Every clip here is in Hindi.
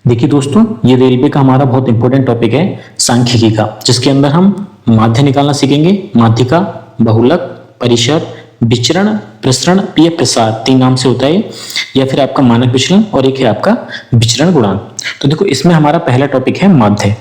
देखिए दोस्तों, ये रेलवे का हमारा बहुत इंपॉर्टेंट टॉपिक है सांख्यिकी का, जिसके अंदर हम माध्य निकालना सीखेंगे। माध्यिका, बहुलक, परिसर, विचरण, प्रसरण या प्रसार, तीन नाम से होता है, या फिर आपका मानक विचलन और एक है आपका विचरण गुणांक। तो देखो, इसमें हमारा पहला टॉपिक है माध्य।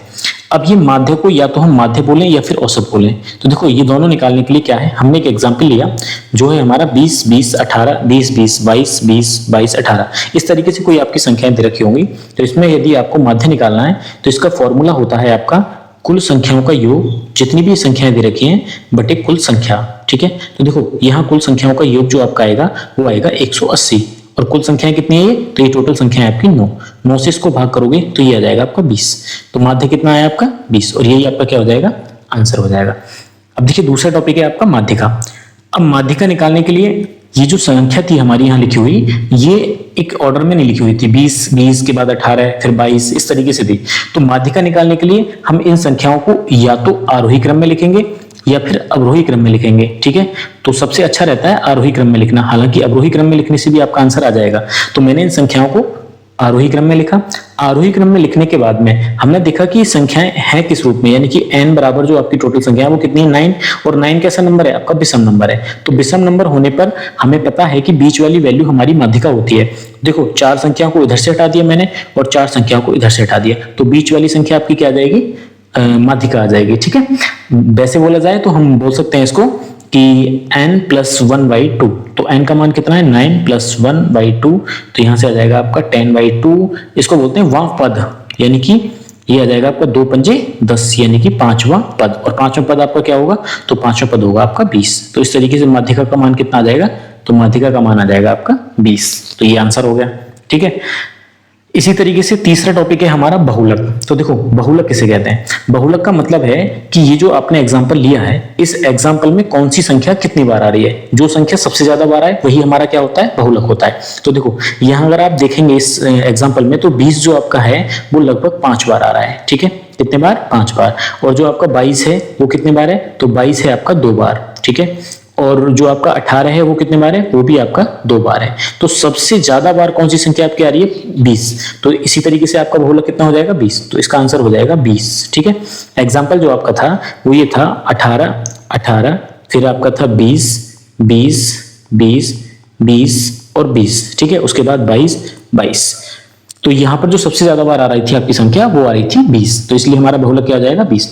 अब ये माध्य को या तो हम माध्य बोलें या फिर औसत बोलें। तो देखो, ये दोनों निकालने के लिए क्या है, हमने एक एग्जांपल लिया जो है हमारा 20 20 18 20 20 22 20 22 18। इस तरीके से कोई आपकी संख्याएं दे रखी होंगी। तो इसमें यदि आपको माध्य निकालना है तो इसका फॉर्मूला होता है आपका कुल संख्याओं का योग, जितनी भी संख्याएं दे रखी हैं बटे कुल संख्या। ठीक है, तो देखो यहाँ कुल संख्याओं का योग जो आपका आएगा वो आएगा 180। और कुल संख्याएं कितनी है ये, तो ये टोटल संख्या है आपकी 9 से इसको भाग करोगे तो ये आ जाएगा आपका 20। तो माध्य कितना है आपका 20, और यही आपका क्या हो जाएगा, आंसर हो जाएगा। अब देखिए, दूसरा टॉपिक है आपका माध्यिका। अब माध्यिका निकालने के लिए ये जो संख्या थी हमारी यहाँ लिखी हुई, ये एक ऑर्डर में नहीं लिखी हुई थी, 20 20 के बाद 18 फिर 22 इस तरीके से थी। तो माध्यिका निकालने के लिए हम इन संख्याओं को या तो आरोही क्रम में लिखेंगे या फिर अवरोही क्रम में लिखेंगे। ठीक है, तो सबसे अच्छा रहता है आरोही क्रम में लिखना, हालांकि अवरोही क्रम में लिखने से भी आपका आंसर आ जाएगा। तो मैंने इन संख्याओं को आरोही क्रम में लिखा। आरोही क्रम में लिखने के बाद में हमने देखा कि संख्याएं हैं किस रूप में, यानी कि n बराबर जो आपकी टोटल संख्या है वो कितनी है, 9। और 9 कैसा नंबर है आपका, विषम नंबर है। तो विषम नंबर होने पर हमें पता है कि बीच वाली वैल्यू हमारी माध्यिका होती है। देखो, 4 संख्याओं को इधर से हटा दिया मैंने और 4 संख्याओं को इधर से हटा दिया, तो बीच वाली संख्या आपकी क्या आ जाएगी, माध्यिका आ जाएगी। ठीक है, वैसे बोला जाए तो हम बोल सकते हैं इसको कि n + 1/2। तो n का मान कितना है, 9 + 1/2। तो यहां से आ जाएगा आपका 10/2। इसको बोलते हैं वां पद, यानी कि ये आ जाएगा आपका 2 पंजे 10, यानी कि 5वां पद। और 5वां पद आपका क्या होगा, तो 5वां पद होगा आपका 20। तो इस तरीके से माध्यिका का मान कितना आ जाएगा, तो माध्यिका का मान आ जाएगा आपका 20। तो ये आंसर हो गया। ठीक है, इसी तरीके से तीसरा टॉपिक है हमारा बहुलक। तो देखो, बहुलक किसे कहते हैं, बहुलक का मतलब है कि ये जो आपने एग्जांपल लिया है, इस एग्जांपल में कौन सी संख्या कितनी बार आ रही है, जो संख्या सबसे ज्यादा बार आए वही हमारा क्या होता है, बहुलक होता है। तो देखो, यहाँ अगर आप देखेंगे इस एग्जांपल में, तो 20 जो आपका है वो लगभग 5 बार आ रहा है। ठीक है, कितने बार, 5 बार। और जो आपका 22 है वो कितने बार है, तो 22 है आपका 2 बार। ठीक है, और जो आपका 18 है वो कितने बार है, वो भी आपका 2 बार है। तो सबसे ज्यादा बार कौन सी संख्या आपकी आ रही है, 20। तो इसी तरीके से आपका बहुलक कितना हो जाएगा, 20। तो इसका आंसर हो जाएगा 20। ठीक है, एग्जाम्पल जो आपका था वो ये था 18 18, फिर आपका था 20 20 20 20 और 20। ठीक है, उसके बाद 22 22। तो यहाँ पर जो सबसे ज्यादा बार आ रही थी आपकी संख्या वो आ रही थी 20। तो इसलिए हमारा बहुलक क्या आ जाएगा, 20।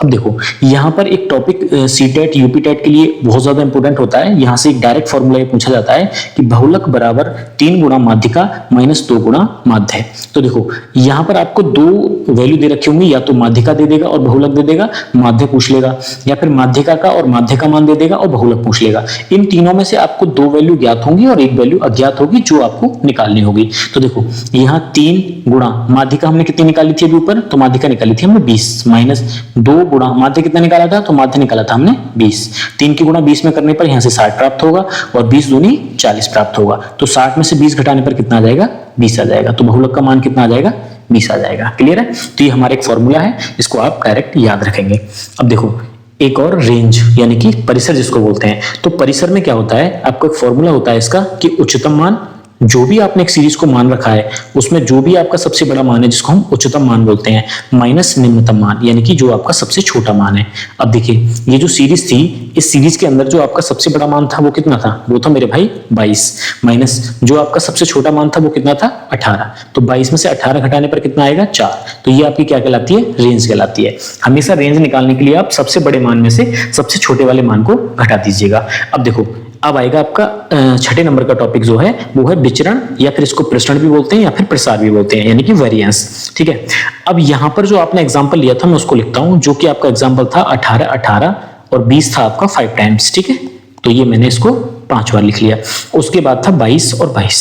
अब देखो, यहाँ पर एक टॉपिक सीटेट यूपीटेट के लिए बहुत ज्यादा इंपॉर्टेंट होता है। यहाँ से एक डायरेक्ट फॉर्मूला ये पूछा जाता है कि बहुलक बराबर 3 गुणा माध्यिका - 2 गुणा माध्य। तो देखो, यहाँ पर आपको 2 वैल्यू दे रखी होंगी, या तो माध्यिका दे देगा और बहुलक दे देगा, माध्य पूछ लेगा, या फिर माध्यिका का और माध्य का मान दे देगा और बहुलक पूछ लेगा। इन तीनों में से आपको 2 वैल्यू ज्ञात होंगी और 1 वैल्यू अज्ञात होगी जो आपको निकालनी होगी। तो देखो, यहाँ 3 गुणा माध्यिका हमने कितनी निकाली थी अभी ऊपर, तो माध्यिका निकाली थी हमने 20 - 2 गुणा माध्य कितना निकाला था, तो माध्य निकाला था हमने 20। 3 की गुणा 20 में करने पर यहाँ से 60 प्राप्त होगा और 20 दूनी 40 प्राप्त होगा। तो 60 में से 20 घटाने पर कितना आ जाएगा, 20 आ जाएगा। तो बहुलक का मान कितना आ जाएगा, 20 आ जाएगा। क्लियर है, तो ये हमारा एक फॉर्मूला है, इसको आप डायरेक्ट याद रखेंगे। अब देखो, एक और रेंज यानी कि परिसर जिसको बोलते हैं। तो परिसर में क्या होता है, आपको एक फॉर्मूला होता है इसका कि उच्चतम मान, जो भी आपने एक सीरीज को मान रखा है उसमें जो भी आपका सबसे बड़ा मान है जिसको हम उच्चतम मान बोलते हैं, माइनस निम्नतम मान, यानी कि जो आपका सबसे छोटा मान है। अब देखिए, ये जो सीरीज थी, इस सीरीज के अंदर जो आपका सबसे बड़ा मान था वो कितना था, वो था मेरे भाई 22, माइनस जो आपका सबसे छोटा मान था वो कितना था 18। तो 22 में से 18 घटाने पर कितना आएगा, 4। तो ये आपकी क्या कहलाती है, रेंज कहलाती है। हमेशा रेंज निकालने के लिए आप सबसे बड़े मान में से सबसे छोटे वाले मान को घटा दीजिएगा। अब देखो, अब आएगा आपका छठे नंबर का टॉपिक जो है वो है विचरण, या फिर इसको प्रसरण भी बोलते हैं या फिर प्रसार भी बोलते हैं, यानी कि वेरिएंस। ठीक है, अब यहाँ पर जो आपने एग्जांपल लिया था मैं उसको लिखता हूं, जो कि आपका एग्जांपल था 18 18 और 20 था आपका 5 टाइम्स। ठीक है, तो ये मैंने इसको 5 बार लिख लिया। उसके बाद था 22 और 22।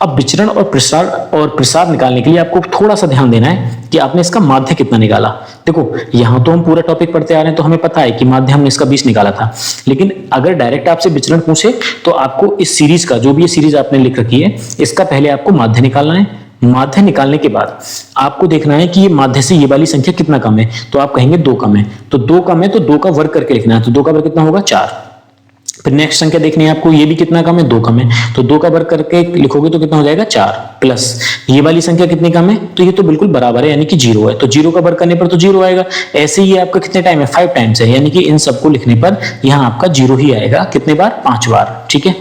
अब विचरण और प्रसार निकालने के लिए आपको थोड़ा सा ध्यान देना है कि आपने इसका माध्य कितना निकाला। देखो, यहाँ तो हम पूरा टॉपिक पढ़ते आ रहे हैं तो हमें पता है कि माध्य हमने इसका 20 निकाला था, लेकिन अगर डायरेक्ट आपसे विचरण पूछे तो आपको इस सीरीज का, जो भी ये सीरीज आपने लिख रखी है, इसका पहले आपको माध्य निकालना है। माध्य निकालने के बाद आपको देखना है कि ये माध्य से ये वाली संख्या कितना कम है, तो आप कहेंगे 2 कम है। तो 2 कम है तो 2 का वर्ग करके लिखना है। तो 2 का वर्ग कितना होगा, 4। फिर नेक्स्ट संख्या देखनी है आपको, ये भी कितना कम है, 2 कम है, तो 2 का वर्ग करके लिखोगे तो कितना हो जाएगा 4, प्लस ये वाली संख्या कितनी कम है, तो ये तो बिल्कुल बराबर है यानी कि 0 है, तो 0 का वर्ग करने पर तो 0 आएगा। ऐसे ही आपका कितने टाइम है, 5 टाइम्स है, यानी कि इन सबको लिखने पर यहाँ आपका 0 ही आएगा। कितने बार, 5 बार। ठीक है,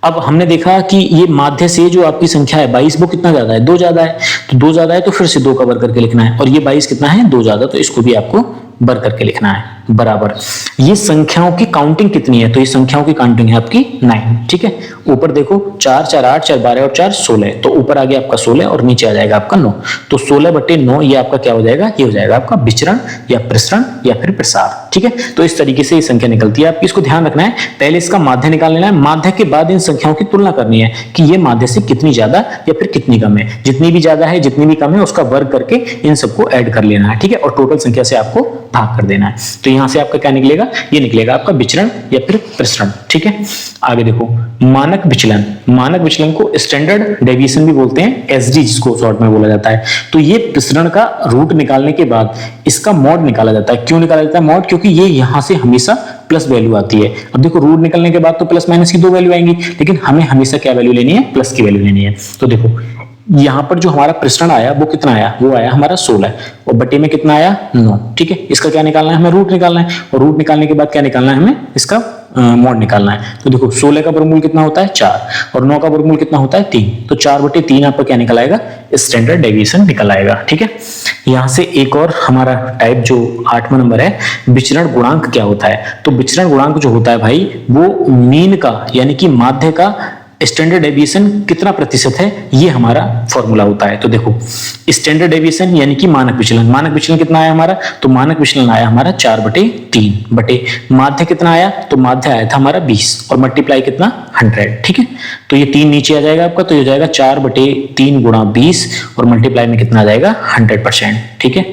अब हमने देखा कि ये माध्य से जो आपकी संख्या है 22, वो कितना ज्यादा है, 2 ज्यादा है, तो 2 ज्यादा है तो फिर से 2 का वर्ग करके लिखना है, और ये 22 कितना है, 2 ज्यादा, तो इसको भी आपको वर्ग करके लिखना है बराबर। ये संख्याओं की काउंटिंग कितनी है, तो ये संख्याओं की काउंटिंग है आपकी 9। ठीक है, ऊपर देखो 4 4 8 4 12 और 4 16, तो ऊपर आ गया आपका 16 और नीचे आ जाएगा आपका 9, तो 16/9 ये आपका क्या हो जाएगा, ये हो जाएगा आपका विचरण या प्रसरण या फिर प्रसार। ठीक है, तो इस तरीके से ये संख्या निकलती है। आपको इसको ध्यान रखना है, पहले इसका माध्य निकाल लेना है, माध्य के बाद इन संख्याओं की तुलना करनी है कि ये माध्य से कितनी ज्यादा या फिर कितनी कम है। जितनी भी ज्यादा है जितनी भी कम है उसका वर्ग करके इन सबको ऐड कर लेना है। ठीक है, और टोटल संख्या से आपको भाग कर देना है, तो यहां से आपका क्या निकलेगा, ये निकलेगा आपका विचरण या फिर प्रसरण। ठीक है, आगे देखो मानक विचलन। मानक विचलन को स्टैंडर्ड डेविएशन भी बोलते हैं, एसडी जिसको शॉर्ट में बोला जाता है। तो ये प्रसरण का रूट निकालने के बाद इसका मॉड निकाला जाता है। क्यों निकाला जाता है मॉड, क्योंकि ये यहां से हमेशा प्लस वैल्यू आती है। अब देखो रूट निकलने के बाद तो प्लस माइनस की 2 वैल्यू आएंगी, लेकिन हमें हमेशा क्या वैल्यू लेनी है, प्लस की वैल्यू लेनी है। तो देखो यहां पर जो हमारा प्रसरण आया वो कितना आया, वो आया हमारा 16 और बटे में कितना आया 9। ठीक है, इसका क्या निकालना है, हमें रूट निकालना है, और रूट निकालने के बाद क्या निकालना है, हमें इसका मॉड निकालना है। तो देखो 16 का वर्गमूल कितना होता है 4 और 9 का वर्गमूल कितना होता है 3, तो 4/3 आपका क्या निकल आएगा, स्टैंडर्ड डेविएशन निकल आएगा। ठीक है, यहां से एक और हमारा टाइप जो 8वां नंबर है, विचरण गुणांक क्या होता है। तो विचरण गुणांक जो होता है भाई, वो मीन का यानी कि माध्य का स्टैंडर्ड डेविएशन कितना प्रतिशत है, ये हमारा फॉर्मूला होता है। तो देखो स्टैंडर्ड डेविएशन यानी कि मानक विचलन, मानक विचलन कितना आया हमारा, तो मानक विचलन आया हमारा 4/3 बटे माध्य कितना आया, तो माध्य आया था हमारा 20 और मल्टीप्लाई कितना 100। ठीक है, तो ये 3 नीचे आ जाएगा आपका, तो ये हो जाएगा 4/3 गुणा 20 और मल्टीप्लाई में कितना आ जाएगा 100%। ठीक है,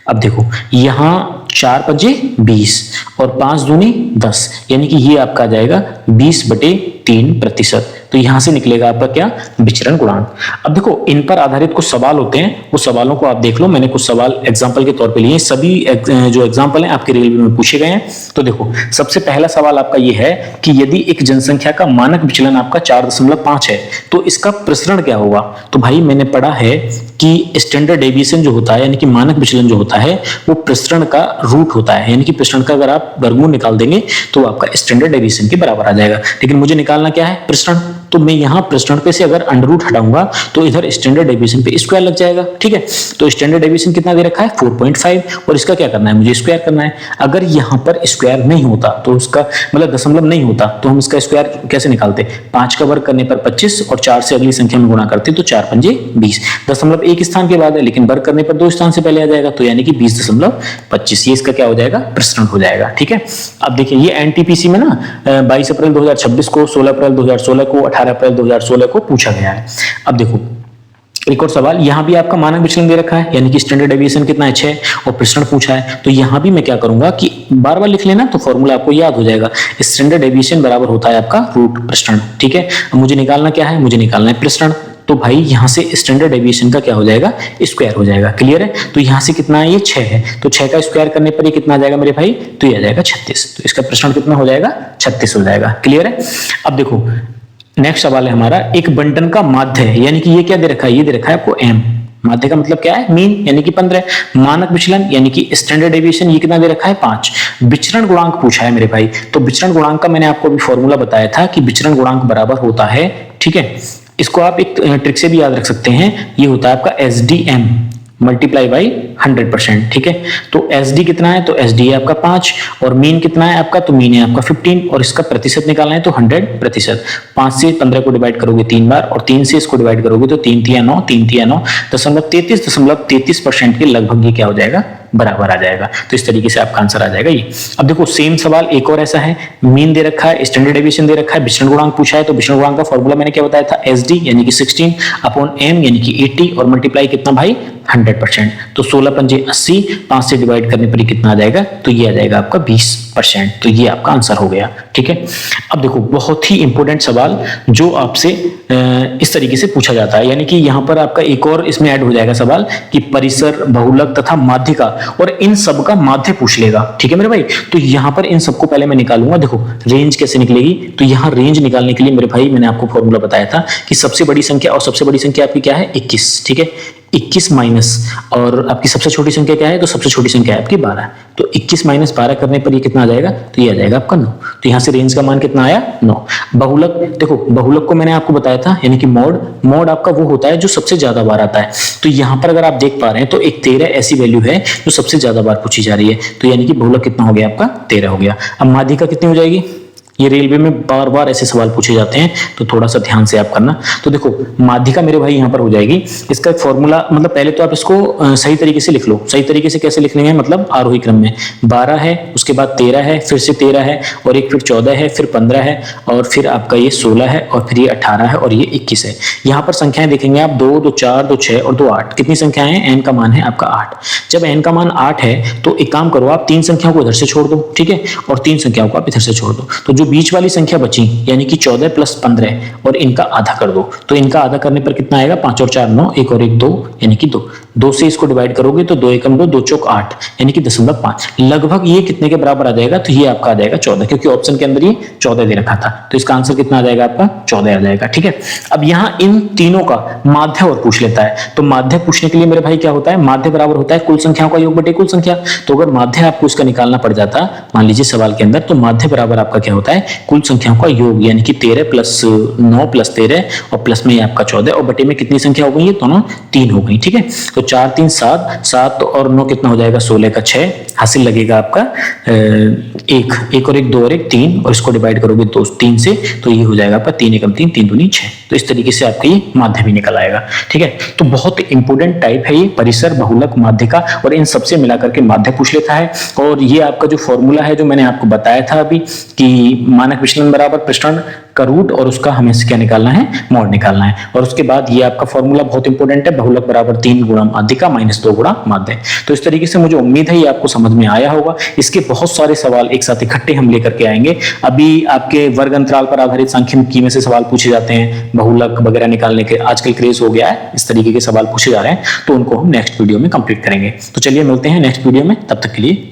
अब देखो यहां 4 पंजे 20 और 5 दूनी 10, यानी कि ये आपका आ जाएगा 20/3%। तो यहां से निकलेगा आपका क्या, विचरण गुणांक। अब देखो इन पर आधारित कुछ सवाल होते हैं, वो सवालों को आप देख लो, मैंने कुछ सवाल एग्जांपल के तौर पे लिए, सभी जो एग्जांपल हैं आपके रेलवे में पूछे गए हैं। तो देखो सबसे पहला सवाल आपका ये है कि यदि एक जनसंख्या का मानक विचलन आपका 4.5 है तो इसका प्रसरण क्या होगा। तो भाई मैंने पढ़ा है कि स्टैंडर्ड डेविएशन जो होता है यानी कि मानक विचलन जो होता है वो प्रसरण का रूट होता है, यानी कि प्रसरण का अगर आप वर्गमूल निकाल देंगे तो आपका स्टैंडर्ड डेविएशन के बराबर आ जाएगा। लेकिन मुझे निकालना क्या है, प्रसरण, तो मैं यहाँ प्रसरण पे से अगर अंडर रूट हटाऊंगा तो इधर स्टैंडर्ड डेविएशन पे स्क्वायर लग जाएगा। ठीक है, तो स्टैंडर्ड डेविएशन कितना दे रखा है 4.5 और इसका क्या करना है, मुझे स्क्वायर करना है। अगर यहाँ पर स्क्वायर नहीं होता तो उसका मतलब दशमलव नहीं होता तो हम इसका स्क्वायर कैसे निकालते, 5 का वर्ग करने पर 25 और 4 से अगली संख्या में गुणा करते तो 4 पंजे 20, दशमलव एक स्थान के बाद है लेकिन वर्ग करने पर 2 स्थान से पहले आ जाएगा, तो यानी कि 20.25, ये इसका क्या हो जाएगा, प्रसरण हो जाएगा। ठीक है, अब देखिए ये एनटीपीसी में ना 22 अप्रैल 2026 को, 16 अप्रैल 2016 को, 18 अप्रैल 2016 को पूछा गया है। अब देखो एक और सवाल, यहां भी आपका मानक विचलन दे रखा है यानी कि स्टैंडर्ड डेविएशन कितना है 6 और प्रसरण पूछा है, तो यहां भी मैं क्या करूंगा कि बार बार लिख लेना तो फॉर्मूला आपको याद हो जाएगा। स्टैंडर्ड डेविएशन बराबर होता है आपका रूट प्रसरण। ठीक है, अब मुझे निकालना क्या है, मुझे निकालना है प्रसरण, तो भाई यहां से स्टैंडर्ड डेविएशन का क्या हो जाएगा, स्क्वायर हो जाएगा। क्लियर है, तो यहां से कितना है, ये 6 है, तो 6 का स्क्वायर करने पर ये कितना आ जाएगा मेरे भाई, तो ये आ जाएगा 36, तो इसका प्रसरण कितना हो जाएगा 36 हो जाएगा। क्लियर है, अब देखो नेक्स्ट सवाल है हमारा, एक बंटन का माध्य है, यानी कि ये क्या दे रखा है, ये दे रखा है आपको m, माध्य का मतलब क्या है, मीन यानी कि 15, मानक विचलन यानी कि स्टैंडर्ड डेविएशन ये कितना दे रखा है 5, विचरण गुणांक पूछा है मेरे भाई। तो विचरण गुणांक का मैंने आपको अभी फॉर्मूला बताया था कि विचरण गुणांक बराबर होता है, ठीक है, इसको आप एक ट्रिक से भी याद रख सकते हैं, ये होता है आपका SDM मल्टीप्लाई बाई 100%। ठीक है, तो SD कितना है, तो SD है आपका 5 और मीन कितना है आपका, तो मीन है आपका 15 और इसका प्रतिशत निकालना है तो 100%। 5 से 15 को डिवाइड करोगे 3 बार और 3 से इसको डिवाइड करोगे तो 3 तिया 9, 3 तिया 9, 33.33% के लगभग ये क्या हो जाएगा, बराबर आ जाएगा। तो इस तरीके से आपका आंसर आ जाएगा ये। अब देखो सेम सवाल एक और ऐसा है, मीन दे रखा है, स्टैंडर्ड डेविएशन दे रखा है, विचरण गुणांक पूछा है, तो विचरण गुणांक का फॉर्मूला मैंने क्या बताया था, SD यानी कि 16 अपॉन m यानी कि 80 और मल्टीप्लाई कितना भाई 100%। तो 16 पंजे 80, 5 से डिवाइड करने पर कितना आ जाएगा, तो ये आ जाएगा आपका 20%। तो ये आपका आंसर हो गया। ठीक है, अब देखो बहुत ही इंपॉर्टेंट सवाल जो आपसे इस तरीके से पूछा जाता है, यानी कि यहाँ पर आपका एक और इसमें ऐड हो जाएगा सवाल कि परिसर, बहुलक तथा माध्यिका, और इन सब का माध्य पूछ लेगा। ठीक है मेरे भाई, तो यहाँ पर इन सबको पहले मैं निकालूंगा। देखो रेंज कैसे निकलेगी, तो यहाँ रेंज निकालने के लिए मेरे भाई मैंने आपको फॉर्मूला बताया था कि सबसे बड़ी संख्या, और सबसे बड़ी संख्या आपकी क्या है 21। ठीक है, 21 माइनस, और आपकी सबसे छोटी संख्या क्या है, तो सबसे छोटी संख्या है आपकी 12। तो 21 माइनस 12 करने पर ये कितना आ जाएगा, तो ये आ जाएगा आपका 9। तो यहाँ से रेंज का मान कितना आया 9। बहुलक, देखो बहुलक को मैंने आपको बताया था, यानी कि मॉड आपका वो होता है जो सबसे ज्यादा बार आता है। तो यहाँ पर अगर आप देख पा रहे हैं तो एक 13 ऐसी वैल्यू है जो सबसे ज्यादा बार पूछी जा रही है। तो यानी कि बहुलक कितना हो गया आपका 13 हो गया। अब माध्यिका कितनी हो जाएगी, ये रेलवे में बार बार ऐसे सवाल पूछे जाते हैं, तो थोड़ा सा ध्यान से आप करना। तो देखो माध्यिका मेरे भाई यहाँ पर हो जाएगी, इसका एक फॉर्मूला, मतलब पहले तो आप इसको सही तरीके से लिख लो। सही तरीके से कैसे लिख लेंगे, मतलब आरोही क्रम में 12 है, उसके बाद 13 है, फिर से 13 है, और एक फिर 14 है, फिर 15 है, और फिर आपका ये 16 है, और फिर ये 18 है, और ये 21 है। यहाँ पर संख्याएं देखेंगे आप 2, 2, 4, 2, 6 और 2, 8। कितनी संख्याएं हैं, n का मान है आपका 8। जब n का मान 8 है तो एक काम करो, आप 3 संख्याओं को इधर से छोड़ दो। ठीक है, और 3 संख्याओं को आप इधर से छोड़ दो, तो जो बीच वाली संख्या बची यानी कि 14 प्लस 15, और इनका आधा कर दो। तो इनका आधा करने पर कितना आएगा, 5 और 4 9, 1 और 1 2, यानी कि 2। 2 से इसको डिवाइड करोगे तो 2 एकम 2, 2 चौक 8, यानी कि 0.5। लगभग ये कितने के बराबर आ जाएगा, तो ये आपका आ जाएगा 14, क्योंकि ऑप्शन के अंदर ये 14 दे रखा था। तो इसका आंसर कितना आ जाएगा आपका 14 आ जाएगा। ठीक है, अब यहाँ इन तीनों का माध्य और पूछ लेता है। तो माध्य पूछने के लिए मेरे भाई क्या होता है, माध्य बराबर होता है कुल संख्याओं का योग बटे कुल संख्या। तो अगर माध्य आपको इसका निकालना पड़ जाता मान लीजिए सवाल के अंदर, तो माध्य बराबर आपका क्या होता है, कुल संख्याओं का योग, यानी कि 13 प्लस 9 प्लस 13, और प्लस में आपका 14, और बटे में कितनी संख्या हो गई है, दोनों 3 हो गई। ठीक है, तो 4 3 7, 7 और 9 कितना हो जाएगा, 16 का 6 हासिल लगेगा आपका 1 और 1 2 और 1 3, और इसको डिवाइड करोगे 2 3 से, तो ये हो जाएगा आपका 3 एकम 3, 3 दूनी 6। तो इस तरीके से आपका ये माध्य भी निकल आएगा। ठीक है, तो बहुत इंपोर्टेंट टाइप है ये, परिसर, बहुलक, माध्यिका, और इन सबसे मिलाकर के माध्य पूछ लेता है। और ये आपका जो फॉर्मूला है जो मैंने आपको बताया था अभी कि मानक विचलन बराबर प्रसरण का रूट, और उसका हमें क्या निकालना है, मॉड निकालना है। और उसके बाद ये आपका फॉर्मूला बहुत इंपॉर्टेंट है, बहुलक बराबर 3 गुणा माध्यिका माइनस 2 गुणा माध्य। तो इस तरीके से मुझे उम्मीद है ये आपको समझ में आया होगा। इसके बहुत सारे सवाल एक साथ इकट्ठे हम लेकर के आएंगे। अभी आपके वर्ग अंतराल पर आधारित सांख्यिकी में से सवाल पूछे जाते हैं, बहुलक वगैरह निकालने के आजकल क्रेज हो गया है, इस तरीके के सवाल पूछे जा रहे हैं, तो उनको हम नेक्स्ट वीडियो में कंप्लीट करेंगे। तो चलिए मिलते हैं नेक्स्ट वीडियो में, तब तक के लिए